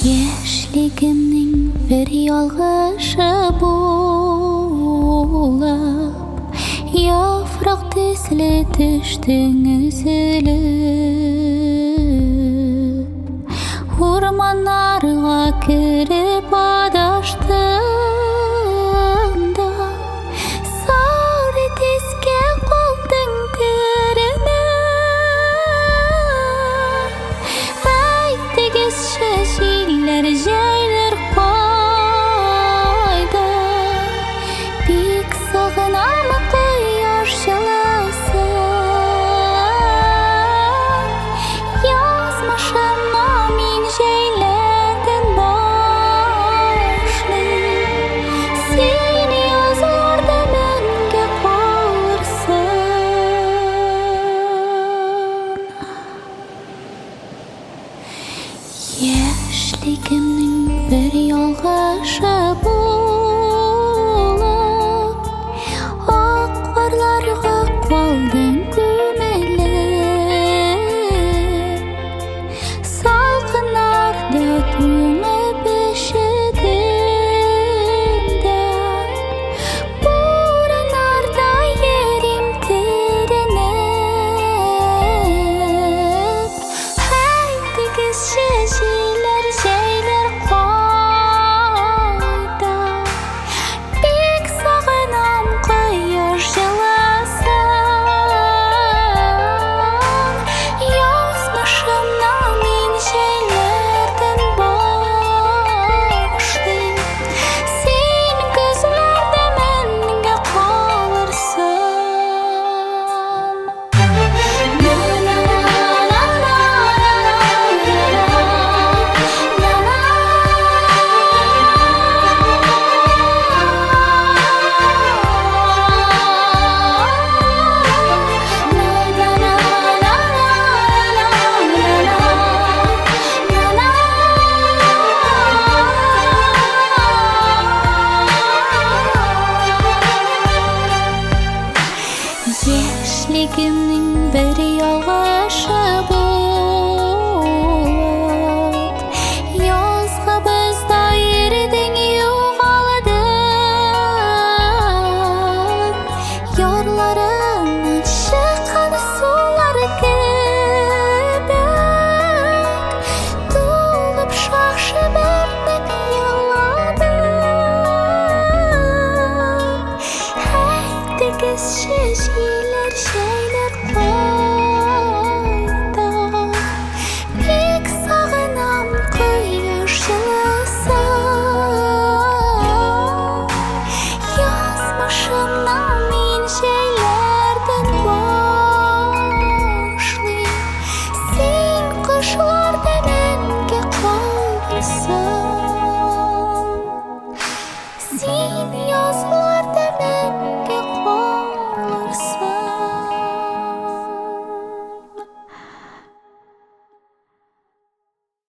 Яшьлегемнең бер ялгышы булып, яфрак төсле төштең өзелеп. Урманнарга кереп адаштың да, сары тискә калдың күренеп. Әйтегезче, җилләр җәйләр кайда? Бик сагынам кояш җылысын. Язмышыма мин җәйләрдән башлыйм. Син язларда мәңге калырсың. Яшьлегемнең бер ялгышы булып, ак карларга калдың күмелеп. Салкыннарда туңып эчедем дә, бураннарда йөрим керенеп. Әйтегезче, җилләр җәйләр кайда? Бик сагынам кояш җылысын. Язмышымна мин җәйләрдән башлыйм. Син күзләрдә мәңге калырсың. Яшьлегемнең бер ялгышы булып, язгы бездә йөрдең, югалдың. Ярларыңнан чыккан сулар кебек, тулып шакшы бәрнең йыладың. Әйтегезче, җилләр җәйләр